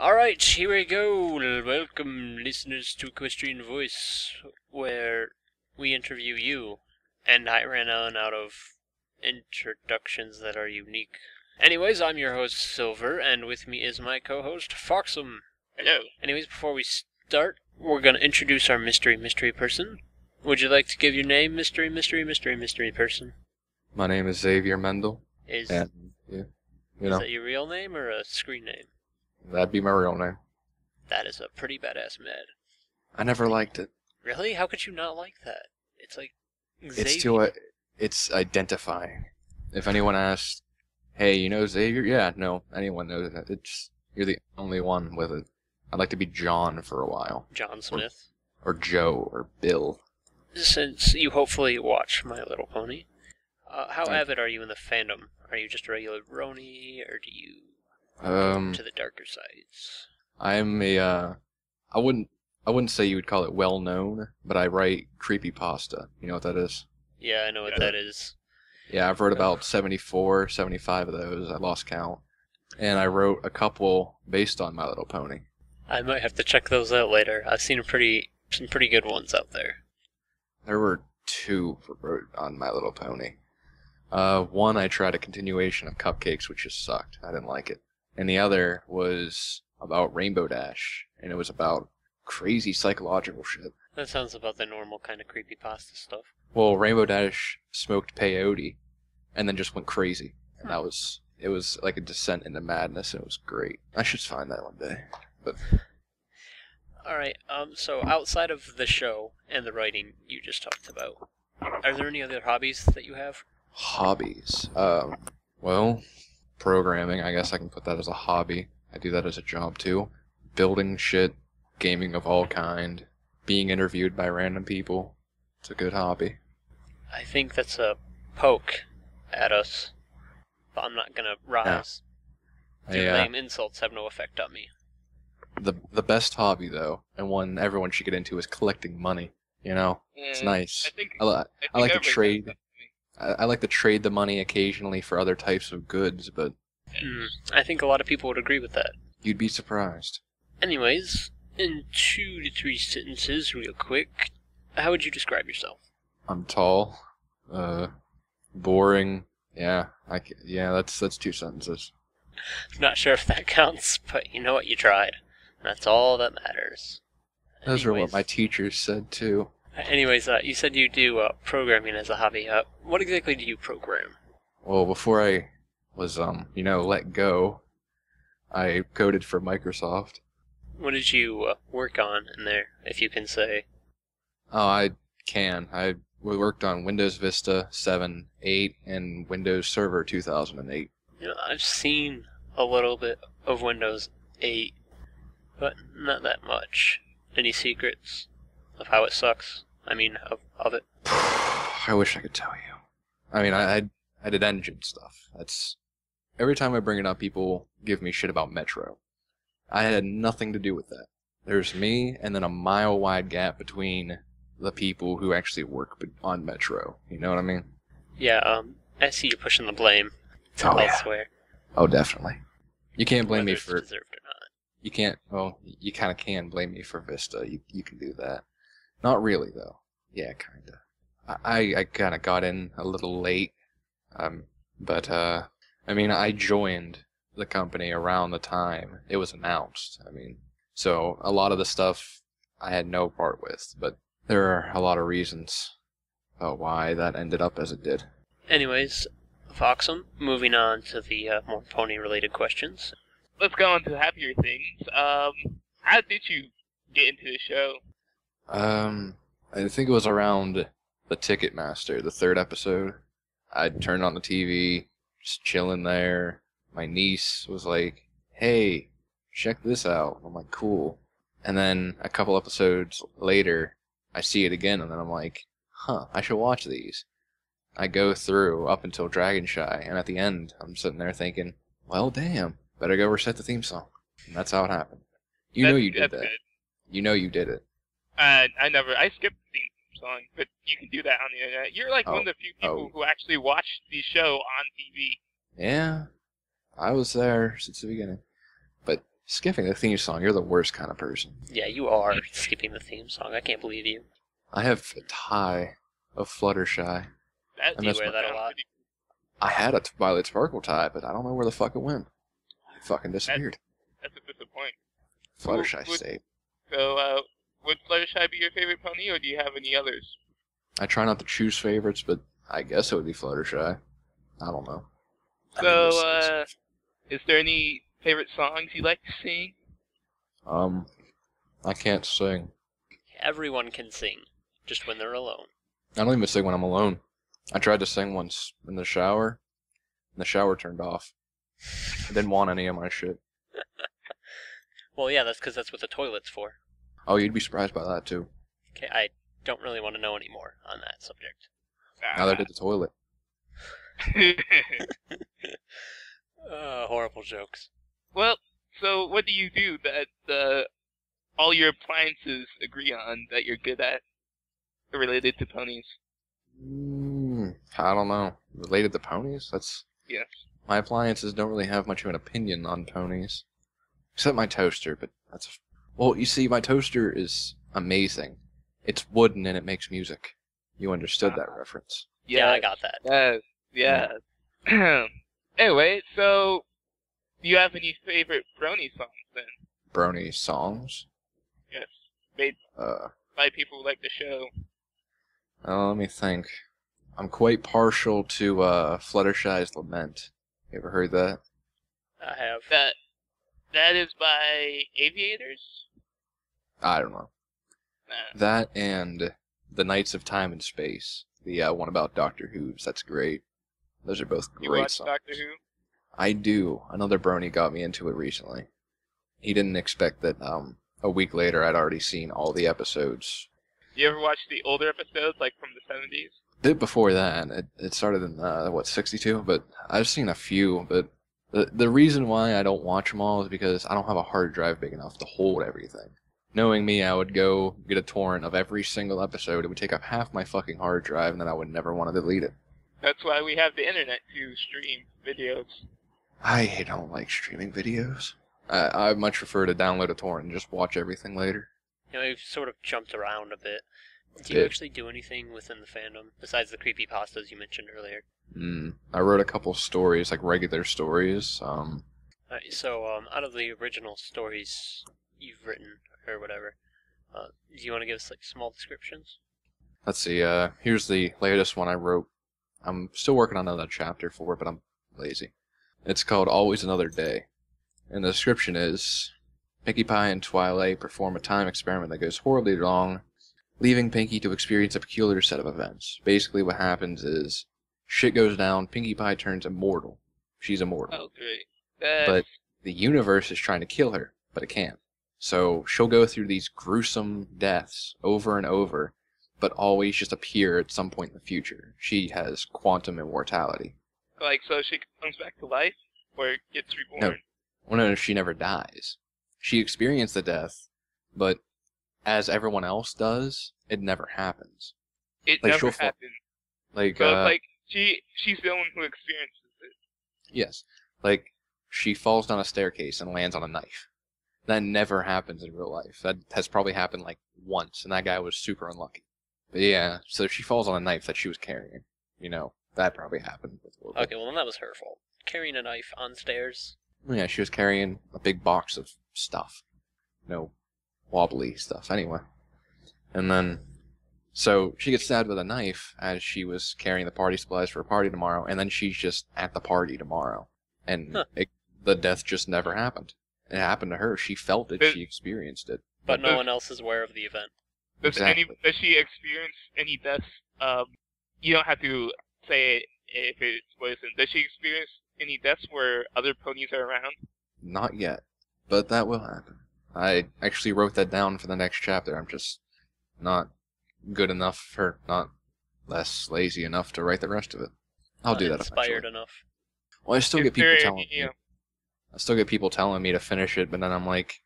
Alright, here we go. Welcome, listeners, to Equestrian Voice, where we interview you. And I ran on out of introductions that are unique. Anyways, I'm your host, Silver, and with me is my co-host, Foxum. Hello. Anyways, before we start, we're going to introduce our mystery person. Would you like to give your name, mystery person? My name is Xavier Mendel. Is that your real name or a screen name? That'd be my real name. That is a pretty badass med. I never liked it. Really? How could you not like that? It's like It's identifying. If anyone asks, "Hey, you know Xavier?" Yeah, no, anyone knows that. You're the only one with it. I'd like to be John for a while. John Smith. Or Joe or Bill. Since you hopefully watch My Little Pony, how avid are you in the fandom? Are you just a regular brony, or do you go to the darker sides? I'm a I wouldn't say you would call it well known, but I write creepypasta. You know what that is? Yeah, I know what that is. Yeah, I've wrote about 74, 75 of those. I lost count. And I wrote a couple based on My Little Pony. I might have to check those out later. I've seen some pretty good ones out there. There were two wrote on My Little Pony. One I tried a continuation of Cupcakes, which just sucked. I didn't like it. And the other was about Rainbow Dash, and it was about crazy psychological shit. That sounds about the normal kind of creepypasta stuff. Well, Rainbow Dash smoked peyote, and then just went crazy. And it was like a descent into madness, and it was great. I should find that one day. But alright, so outside of the show and the writing you just talked about, are there any other hobbies that you have? Hobbies. Well, programming, I guess I can put that as a hobby. I do that as a job too. Building shit, gaming of all kind, being interviewed by random people. It's a good hobby. I think that's a poke at us, but I'm not gonna rise. Yeah. Lame insults have no effect on me. The best hobby though, and one everyone should get into, is collecting money. You know, it's nice. I like to trade. I like to trade the money occasionally for other types of goods, but I think a lot of people would agree with that. You'd be surprised. Anyways, in 2 to 3 sentences, real quick, how would you describe yourself? I'm tall, boring. Yeah, that's 2 sentences. Not sure if that counts, but you know what, you tried. That's all that matters. Those are what my teachers said too. Anyways, you said you do programming as a hobby. What exactly do you program? Well, before I was, let go, I coded for Microsoft. What did you work on in there, if you can say? Oh, I can. We worked on Windows Vista 7, 8, and Windows Server 2008. You know, I've seen a little bit of Windows 8, but not that much. Any secrets of how it sucks? I mean, of it? I wish I could tell you. I mean, I did engine stuff. That's... Every time I bring it up, people give me shit about Metro. I had nothing to do with that. There's me, and then a mile-wide gap between the people who actually work on Metro. You know what I mean? Yeah, I see you pushing the blame elsewhere. Oh, definitely. You can't blame me for... deserved or not. You can't... Well, you kind of can blame me for Vista. You can do that. Not really, though. Yeah, kind of. I kind of got in a little late. But I mean, I joined the company around the time it was announced. I mean, so a lot of the stuff I had no part with, but there are a lot of reasons why that ended up as it did. Anyways, Foxum, moving on to the more pony-related questions. Let's go on to happier things. How did you get into the show? I think it was around the Ticketmaster, the 3rd episode. I turned on the TV, just chilling there. My niece was like, "Hey, check this out." I'm like, "Cool." And then a couple episodes later, I see it again, and then I'm like, I should watch these. I go through up until Dragon Shy, and at the end, I'm sitting there thinking, well, damn, better go reset the theme song. And that's how it happened. You know you did that. Good. You know you did it. I skipped the theme song, but you can do that on the internet. You're like one of the few people who actually watched the show on TV. Yeah, I was there since the beginning. But Skipping the theme song, you're the worst kind of person. Yeah, you are skipping the theme song. I can't believe you. I have a tie of Fluttershy. That Do you wear that a lot? I had a Violet Sparkle tie, but I don't know where the fuck it went. It fucking disappeared. That's a disappointment. Fluttershy stayed. So, would Fluttershy be your favorite pony, or do you have any others? I try not to choose favorites, but I guess it would be Fluttershy. I don't know. So, is there any favorite songs you like to sing? I can't sing. Everyone can sing, just when they're alone. I don't even sing when I'm alone. I tried to sing once in the shower, and the shower turned off. I didn't want any of my shit. Well, yeah, that's because that's what the toilet's for. Oh, you'd be surprised by that, too. Okay, I don't really want to know any more on that subject. Neither did the toilet. Horrible jokes. Well, so what do you do that all your appliances agree on that you're good at related to ponies? I don't know. Related to ponies? That's... Yes. My appliances don't really have much of an opinion on ponies. Except my toaster, but that's... Well, you see, my toaster is amazing. It's wooden and it makes music. You understood that reference. Yeah, I got that. Yes. Anyway, so do you have any favorite brony songs then? Brony songs? Yes. Made by people who like the show. Let me think. I'm quite partial to Fluttershy's Lament. You ever heard that? I have. That is by Aviators? I don't know. Nah. That and The Knights of Time and Space. The one about Doctor Who's. That's great. Those are both great You watch songs. Doctor Who? I do. Another brony got me into it recently. He didn't expect that a week later I'd already seen all the episodes. You ever watch the older episodes, like from the 70s? Bit before that. It started in, 62? But I've seen a few, but the reason why I don't watch them all is because I don't have a hard drive big enough to hold everything. Knowing me, I would go get a torrent of every single episode. It would take up half my fucking hard drive, and then I would never want to delete it. That's why we have the internet to stream videos. I don't like streaming videos. I much prefer to download a torrent and just watch everything later. You know, we've sort of jumped around a bit. Do you actually do anything within the fandom, besides the creepypastas you mentioned earlier? I wrote a couple stories, like regular stories. So, out of the original stories you've written, or whatever, do you want to give us, like, small descriptions? Let's see, here's the latest one I wrote. I'm still working on another chapter for it, but I'm lazy. It's called Always Another Day. And the description is, Pinkie Pie and Twilight perform a time experiment that goes horribly wrong, leaving Pinkie to experience a peculiar set of events. Basically what happens is, shit goes down, Pinkie Pie turns immortal. She's immortal. Oh, great. But the universe is trying to kill her, but it can't. So she'll go through these gruesome deaths over and over, but always just appear at some point in the future. She has quantum immortality. Like, so she comes back to life? Or gets reborn? No, she never dies. She experienced the death, but as everyone else does, it never happens. It Like, never she'll happens. Like, So, like, she's the one who experiences it. yes. Like, she falls down a staircase and lands on a knife. That never happens in real life. That has probably happened, like, once, and that guy was super unlucky. But yeah, so she falls on a knife that she was carrying. You know, that probably happened before. Okay, well, then that was her fault. Carrying a knife on stairs. Yeah, she was carrying a big box of stuff. Wobbly stuff, anyway. And then, so she gets stabbed with a knife as she was carrying the party supplies for a party tomorrow, and then she's just at the party tomorrow. And the death just never happened. It happened to her. She felt it. She experienced it. But no one else is aware of the event. Does she experience any deaths? You don't have to say if it's poison. Does she experience any deaths where other ponies are around? Not yet, but that will happen. I actually wrote that down for the next chapter. I'm just not good enough, or not less lazy enough to write the rest of it. I'll do that eventually. Inspired enough. Well, I still get people telling me. I still get people telling me to finish it, but then I'm like,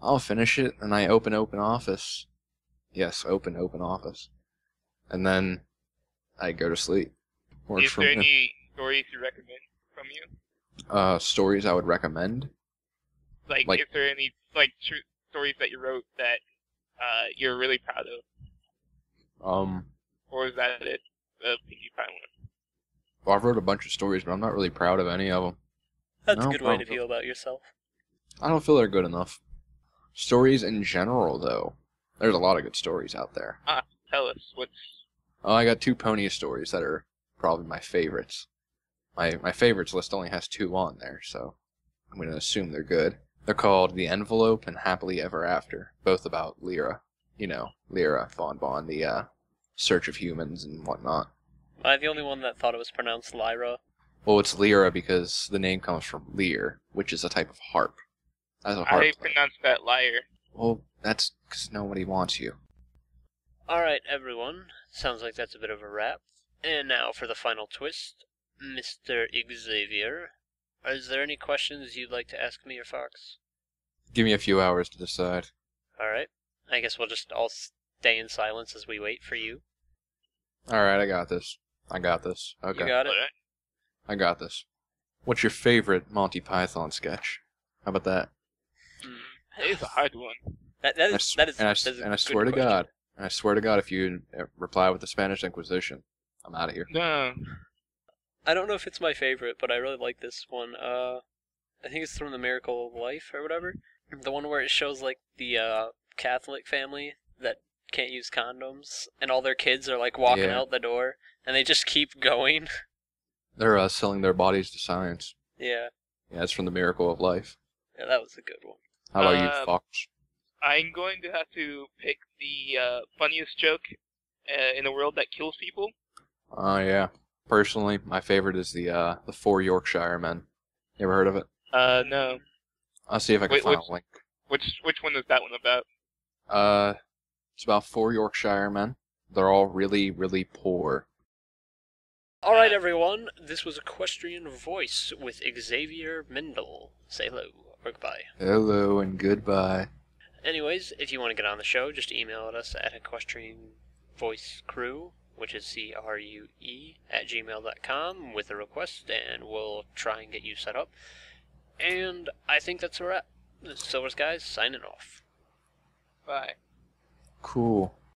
I'll finish it, and I open office. Yes, open office. And then I go to sleep. Is there any stories you recommend from you? Stories I would recommend? Like, is there any true stories that you wrote that you're really proud of? Or is that it? The PG Pie one? Well, I've wrote a bunch of stories, but I'm not really proud of any of them. That's a good way to feel about yourself. I don't feel they're good enough. Stories in general, though. There's a lot of good stories out there. Tell us, what's... Oh, I got 2 pony stories that are probably my favorites. My favorites list only has 2 on there, so I'm going to assume they're good. They're called The Envelope and Happily Ever After, both about Lyra. You know, Lyra, Bon Bon, the search of humans and whatnot. Am I the only one that thought it was pronounced Lyra? Well, it's Lyra because the name comes from lyre, which is a type of harp. As a harp I pronounced that liar. Well, that's because nobody wants you. Alright, everyone. Sounds like that's a bit of a wrap. And now for the final twist. Mr. Xavier, is there any questions you'd like to ask me or Fox? Give me a few hours to decide. Alright. I guess we'll just all stay in silence as we wait for you. Alright, I got this. Okay. You got it? I got this. What's your favorite Monty Python sketch? How about that? It's a hard one. That is a I swear to good question. God, if you reply with the Spanish Inquisition, I'm out of here. No. I don't know if it's my favorite, but I really like this one. I think it's from The Miracle of Life or whatever. The one where it shows like the Catholic family that can't use condoms, and all their kids are like walking out the door, and they just keep going. They're selling their bodies to science. Yeah. Yeah, it's from The Miracle of Life. Yeah, that was a good one. How about you, Fox? I'm going to have to pick the funniest joke in a world that kills people. Oh, yeah. Personally, my favorite is the 4 Yorkshire Men. You ever heard of it? No. I'll see if I can find a link. Which one is that one about? It's about 4 Yorkshire men. They're all really, really poor. Alright, everyone. This was Equestrian Voice with Xavier Mendel. Say hello or goodbye. Hello and goodbye. Anyways, if you want to get on the show, just email us at equestrianvoicecrew, which is CRUE, @gmail.com with a request, and we'll try and get you set up. And I think that's a wrap. This is Silver's Guys, signing off. Bye. Cool.